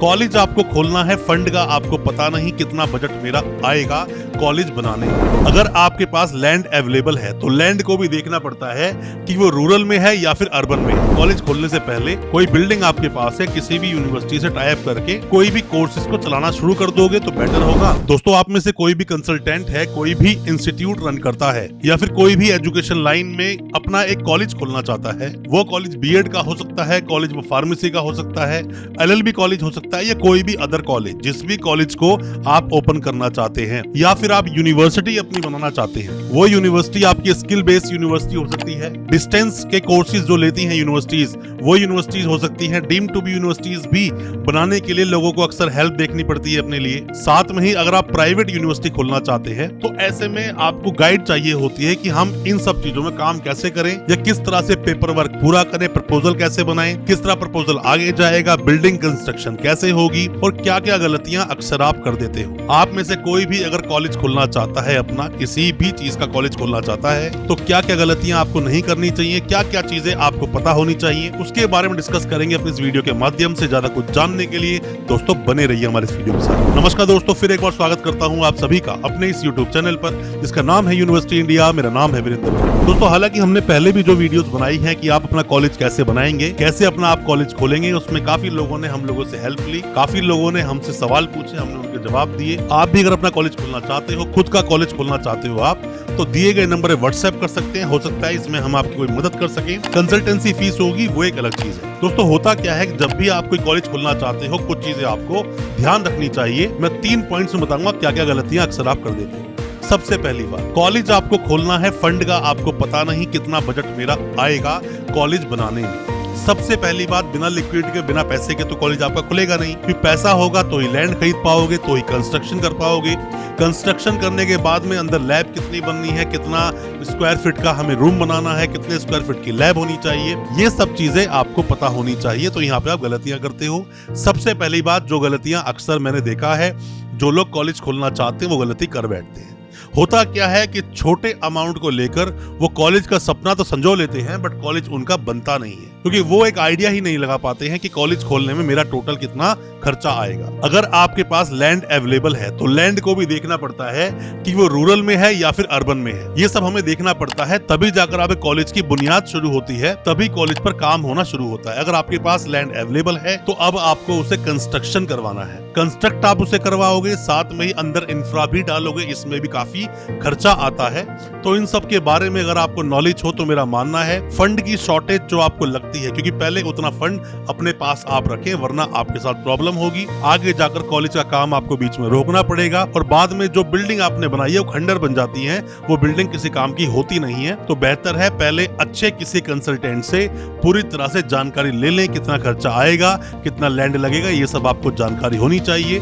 College आपको खोलना है, फंड का आपको पता नहीं कितना बजट मेरा आएगा कॉलेज बनाने में। अगर आपके पास लैंड अवेलेबल है तो लैंड को भी देखना पड़ता है कि वो रूरल में है या फिर अर्बन में है। कॉलेज खोलने से पहले कोई बिल्डिंग आपके पास है, किसी भी यूनिवर्सिटी से टाई अप करके कोई भी कोर्सेज को चलाना शुरू कर दोगे तो बेटर होगा। दोस्तों, आप में से कोई भी कंसल्टेंट है, कोई भी इंस्टीट्यूट रन करता है या फिर कोई भी एजुकेशन लाइन में अपना एक कॉलेज खोलना चाहता है, वो कॉलेज बीएड का हो सकता है, कॉलेज वो फार्मेसी का हो सकता है, एलएलबी कॉलेज हो सकता है या कोई भी अदर कॉलेज, जिस भी कॉलेज को आप ओपन करना चाहते हैं या फिर आप यूनिवर्सिटी अपनी बनाना चाहते हैं, वो यूनिवर्सिटी आपकी स्किल बेस्ड यूनिवर्सिटी हो सकती है। डिस्टेंस के कोर्सेज जो लेती हैं यूनिवर्सिटीज, वो यूनिवर्सिटीज हो सकती हैं। डीम टू बी यूनिवर्सिटीज भी बनाने के लिए लोगों को अक्सर हेल्प देखनी पड़ती है अपने लिए। साथ में ही अगर आप प्राइवेट यूनिवर्सिटी खोलना चाहते हैं तो ऐसे में आपको गाइड चाहिए होती है कि हम इन सब चीजों में काम कैसे करें या किस तरह से पेपर वर्क पूरा करें, प्रपोजल कैसे बनाएं, किस तरह प्रपोजल आगे जाएगा, बिल्डिंग कंस्ट्रक्शन कैसे होगी और क्या क्या गलतियां अक्सर आप कर देते हो। आप में से कोई भी अगर कॉलेज खोलना चाहता है, अपना किसी भी चीज का कॉलेज खोलना चाहता है, तो क्या क्या गलतियां आपको नहीं करनी चाहिए, क्या क्या चीजें आपको पता होनी चाहिए, उसके बारे में डिस्कस करेंगे अपने इस वीडियो के माध्यम से। ज्यादा कुछ जानने के लिए दोस्तों बने रहिए हमारे इस वीडियो के साथ। नमस्कार दोस्तों, फिर एक बार स्वागत करता हूं आप सभी का अपने इस यूट्यूब चैनल पर जिसका नाम है यूनिवर्सिटी इंडिया। मेरा नाम है वीरेंद्र। दोस्तों, हालांकि हमने पहले भी जो वीडियोस बनाई हैं कि आप अपना कॉलेज कैसे बनाएंगे, कैसे अपना आप कॉलेज खोलेंगे, उसमें काफी लोगों ने हम लोगों से हेल्प ली, काफी लोगों ने हमसे सवाल पूछे, हमने उनके जवाब दिए। आप भी अगर अपना कॉलेज खोलना चाहते हो, खुद का कॉलेज खोलना चाहते हो आप, तो दिए गए नंबर पे व्हाट्सएप कर सकते हैं। हो सकता है इसमें हम आपकी कोई मदद कर सकें। कंसल्टेंसी फीस होगी, वो एक अलग चीज है। दोस्तों, होता क्या है कि जब भी आप कोई कॉलेज खोलना चाहते हो, कुछ चीजें आपको ध्यान रखनी चाहिए। मैं 3 पॉइंट्स में बताऊंगा क्या क्या गलतियां अक्सर आप कर देते हो। सबसे पहली बात, कॉलेज आपको खोलना है, फंड का आपको पता नहीं कितना बजट मेरा आएगा कॉलेज बनाने में। सबसे पहली बात, बिना लिक्विडिटी के, बिना पैसे के तो कॉलेज आपका खुलेगा नहीं। क्योंकि पैसा होगा तो ही लैंड खरीद पाओगे, तो ही कंस्ट्रक्शन कर पाओगे। कंस्ट्रक्शन करने के बाद में अंदर लैब कितनी बननी है, कितना स्क्वायर फीट का हमें रूम बनाना है, कितने स्क्वायर फीट की लैब होनी चाहिए, ये सब चीजें आपको पता होनी चाहिए। तो यहाँ पे आप गलतियां करते हो। सबसे पहली बात, जो गलतियां अक्सर मैंने देखा है, जो लोग कॉलेज खोलना चाहते हैं वो गलती कर बैठते हैं। होता क्या है कि छोटे अमाउंट को लेकर वो कॉलेज का सपना तो संजो लेते हैं, बट कॉलेज उनका बनता नहीं है, क्योंकि वो एक आइडिया ही नहीं लगा पाते हैं कि कॉलेज खोलने में मेरा टोटल कितना खर्चा आएगा। अगर आपके पास लैंड अवेलेबल है तो लैंड को भी देखना पड़ता है कि वो रूरल में है या फिर अर्बन में है। ये सब हमें देखना पड़ता है, तभी जाकर आप कॉलेज की बुनियाद शुरू होती है, तभी कॉलेज पर काम होना शुरू होता है। अगर आपके पास लैंड अवेलेबल है तो अब आपको उसे कंस्ट्रक्शन करवाना है। कंस्ट्रक्ट आप उसे करवाओगे, साथ में ही अंदर इंफ्रा भी डालोगे, इसमें भी काफी खर्चा आता है। तो इन सब के बारे में अगर आपको नॉलेज हो तो मेरा मानना है फंड की शॉर्टेज जो आपको लगती है, क्योंकि पहले उतना फंड अपने पास आप रखें, वरना आपके साथ प्रॉब्लम होगी। आगे जाकर कॉलेज का काम आपको बीच में रोकना पड़ेगा और बाद में जो बिल्डिंग आपने बनाई है वो खंडर बन जाती है, वो बिल्डिंग किसी काम की होती नहीं है। तो बेहतर है पहले अच्छे किसी कंसल्टेंट से पूरी तरह से जानकारी ले लें, कितना खर्चा आएगा, कितना लैंड लगेगा, ये सब आपको जानकारी होनी चाहिए।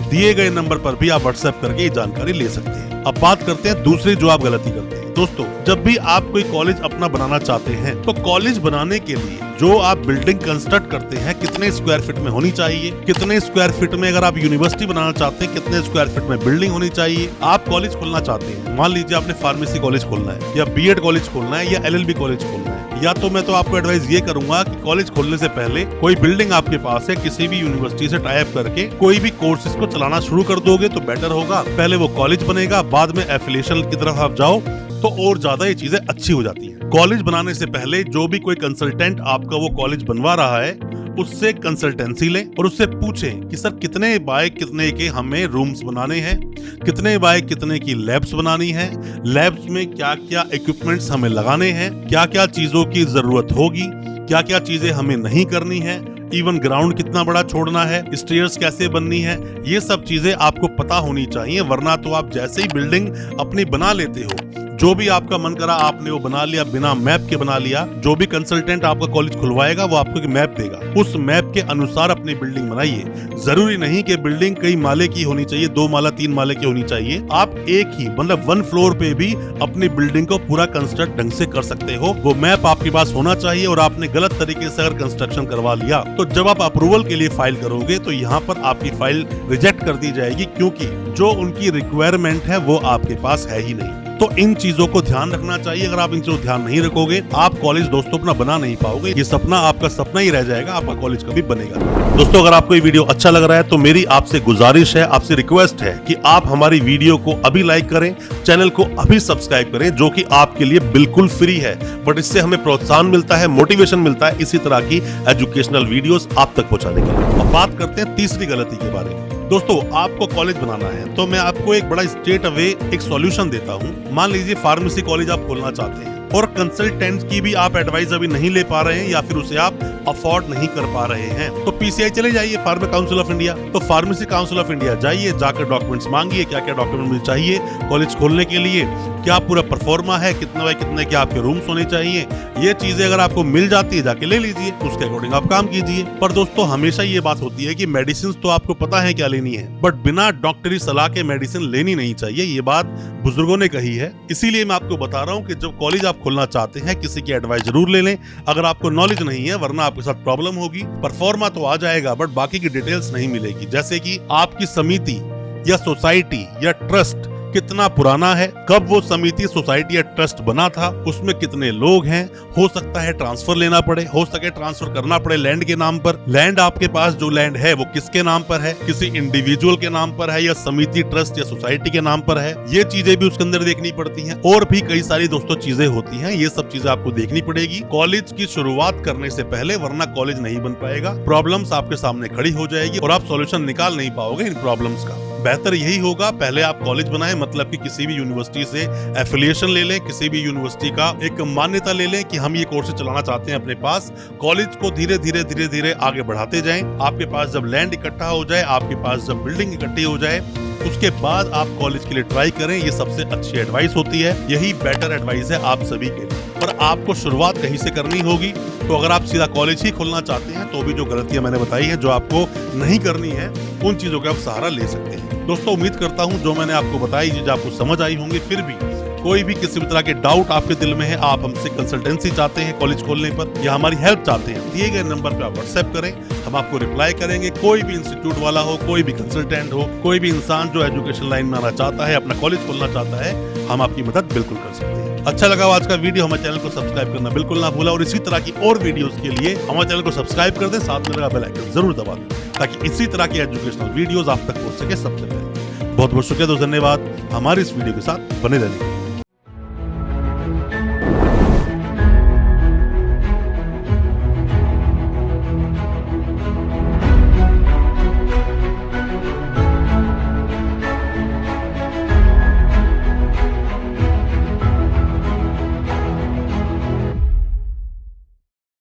दिए गए नंबर पर भी आप व्हाट्सएप करके ये जानकारी ले सकते हैं। अब बात करते हैं दूसरी जो आप गलती करते हैं। दोस्तों, जब भी आप कोई कॉलेज अपना बनाना चाहते हैं तो कॉलेज बनाने के लिए जो आप बिल्डिंग कंस्ट्रक्ट करते हैं, कितने स्क्वायर फीट में होनी चाहिए, कितने स्क्वायर फीट में, अगर आप यूनिवर्सिटी बनाना चाहते हैं, कितने स्क्वायर फीट में बिल्डिंग होनी चाहिए। आप कॉलेज खोलना चाहते हैं, मान लीजिए आपने फार्मेसी कॉलेज खोलना है या बीएड कॉलेज खोलना है या एलएलबी कॉलेज खोलना है, या तो मैं तो आपको एडवाइस ये करूंगा कि कॉलेज खोलने से पहले कोई बिल्डिंग आपके पास है, किसी भी यूनिवर्सिटी से टाई अप करके कोई भी कोर्सेज को चलाना शुरू कर दोगे तो बेटर होगा। पहले वो कॉलेज बनेगा, बाद में एफिलिएशन की तरफ आप जाओ तो और ज्यादा ये चीजें अच्छी हो जाती हैं। कॉलेज बनाने से पहले जो भी कोई कंसल्टेंट आपका वो कॉलेज बनवा रहा है, उससे कंसल्टेंसी लें और उससे पूछें कि सर कितने बाय कितने के हमें रूम्स बनाने हैं, कितने बाय कितने की लैब्स बनानी है, लैब्स में क्या क्या इक्विपमेंट्स हमें लगाने हैं, क्या क्या चीजों की जरूरत होगी, क्या क्या चीजें हमें नहीं करनी है, इवन ग्राउंड कितना बड़ा छोड़ना है, स्टेयर्स कैसे बननी है, ये सब चीजें आपको पता होनी चाहिए। वरना तो आप जैसे ही बिल्डिंग अपनी बना लेते हो, जो भी आपका मन करा आपने वो बना लिया, बिना मैप के बना लिया। जो भी कंसल्टेंट आपका कॉलेज खुलवाएगा वो आपको एक मैप देगा, उस मैप के अनुसार अपनी बिल्डिंग बनाइए। जरूरी नहीं कि बिल्डिंग कई माले की होनी चाहिए, 2 माला 3 माले की होनी चाहिए। आप एक ही मतलब 1 फ्लोर पे भी अपनी बिल्डिंग को पूरा कंस्ट्रक्ट ढंग से कर सकते हो। वो मैप आपके पास होना चाहिए। और आपने गलत तरीके से अगर कंस्ट्रक्शन करवा लिया तो जब आप अप्रूवल के लिए फाइल करोगे तो यहाँ पर आपकी फाइल रिजेक्ट कर दी जाएगी, क्योंकि जो उनकी रिक्वायरमेंट है वो आपके पास है ही नहीं। तो इन चीजों को ध्यान रखना चाहिए। अगर आप इन चीजों को ध्यान नहीं रखोगे, आप कॉलेज दोस्तों अपना बना नहीं पाओगे। ये सपना आपका सपना ही रह जाएगा, आपका कॉलेज कभी बनेगा नहीं। दोस्तों, अगर आपको ये वीडियो अच्छा लग रहा है तो मेरी आपसे गुजारिश है, आपसे रिक्वेस्ट है कि आप हमारी वीडियो को अभी लाइक करें, चैनल को अभी सब्सक्राइब करें, जो कि आपके लिए बिल्कुल फ्री है, बट इससे हमें प्रोत्साहन मिलता है, मोटिवेशन मिलता है इसी तरह की एजुकेशनल वीडियोस आप तक पहुंचाने के लिए। अब बात करते हैं तीसरी गलती के बारे में। दोस्तों, आपको कॉलेज बनाना है तो मैं आपको एक बड़ा स्ट्रेट अवे एक सॉल्यूशन देता हूं। मान लीजिए फार्मेसी कॉलेज आप खोलना चाहते हैं और कंसल्टेंट की भी आप एडवाइस अभी नहीं ले पा रहे हैं या फिर उसे आप अफोर्ड नहीं कर पा रहे हैं, तो पीसीआई चले जाइए, फार्मा काउंसिल ऑफ इंडिया। तो फार्मेसी काउंसिल ऑफ इंडिया जाइए, जाकर डॉक्यूमेंट्स मांगिए, क्या क्या डॉक्यूमेंट चाहिए कॉलेज खोलने के लिए, क्या पूरा परफॉर्मा है, कितने बाय कितने के आपके रूम्स होने चाहिए, ये चीजें अगर आपको मिल जाती है जाके ले लीजिए, उसके अकॉर्डिंग आप काम कीजिए। पर दोस्तों, हमेशा ये बात होती है कि मेडिसिन तो आपको पता है क्या लेनी है, बट बिना डॉक्टरी सलाह के मेडिसिन लेनी नहीं चाहिए। ये बात बुजुर्गों ने कही है, इसीलिए मैं आपको बता रहा हूँ कि जब कॉलेज आप खोलना चाहते हैं किसी की एडवाइस जरूर ले लें, अगर आपको नॉलेज नहीं है, वरना आपके साथ प्रॉब्लम होगी। परफॉर्मा तो आ जाएगा बट बाकी की डिटेल्स नहीं मिलेगी, जैसे कि आपकी समिति या सोसाइटी या ट्रस्ट कितना पुराना है, कब वो समिति सोसाइटी या ट्रस्ट बना था, उसमें कितने लोग हैं, हो सकता है ट्रांसफर लेना पड़े, हो सके ट्रांसफर करना पड़े लैंड के नाम पर। लैंड आपके पास जो लैंड है वो किसके नाम पर है, किसी इंडिविजुअल के नाम पर है या समिति ट्रस्ट या सोसाइटी के नाम पर है, ये चीजें भी उसके अंदर देखनी पड़ती हैं। और भी कई सारी दोस्तों चीजें होती हैं, ये सब चीजें आपको देखनी पड़ेगी कॉलेज की शुरुआत करने से पहले, वरना कॉलेज नहीं बन पाएगा। प्रॉब्लम्स आपके सामने खड़ी हो जाएगी और आप सॉल्यूशन निकाल नहीं पाओगे इन प्रॉब्लम्स का। बेहतर यही होगा पहले आप कॉलेज बनाएं, मतलब कि किसी भी यूनिवर्सिटी से एफिलिएशन ले लें, किसी भी यूनिवर्सिटी का एक मान्यता ले लें कि हम ये कोर्स चलाना चाहते हैं अपने पास। कॉलेज को धीरे धीरे आगे बढ़ाते जाएं। आपके पास जब लैंड इकट्ठा हो जाए, आपके पास जब बिल्डिंग इकट्ठी हो जाए, उसके बाद आप कॉलेज के लिए ट्राई करें। ये सबसे अच्छी एडवाइस होती है, यही बेटर एडवाइस है आप सभी के लिए। पर आपको शुरुआत कहीं से करनी होगी, तो अगर आप सीधा कॉलेज ही खोलना चाहते हैं तो भी जो गलतियां मैंने बताई हैं, जो आपको नहीं करनी है, उन चीजों का आप सहारा ले सकते हैं। दोस्तों, उम्मीद करता हूं जो मैंने आपको बताई चीज आपको समझ आई होंगी। फिर भी कोई भी किसी भी तरह के डाउट आपके दिल में है, आप हमसे कंसल्टेंसी चाहते हैं कॉलेज खोलने पर या हमारी हेल्प चाहते हैं, दिए गए नंबर पे आप व्हाट्सएप करें, हम आपको रिप्लाई करेंगे। कोई भी इंस्टीट्यूट वाला हो, कोई भी कंसल्टेंट हो, कोई भी इंसान जो एजुकेशन लाइन में आना चाहता है, अपना कॉलेज खोलना चाहता है, हम आपकी मदद बिल्कुल कर सकते हैं। अच्छा लगा आज का वीडियो, हमारे चैनल को सब्सक्राइब करना बिल्कुल ना भूला और इसी तरह की और वीडियोस के लिए हमारे चैनल को सब्सक्राइब कर दें, साथ में लगा बेल आइकन जरूर दबा दें, ताकि इसी तरह की एजुकेशनल वीडियोस आप तक पहुंच सके सबसे पहले। बहुत बहुत शुक्रिया, धन्यवाद हमारी इस वीडियो के साथ बने रहने के लिए।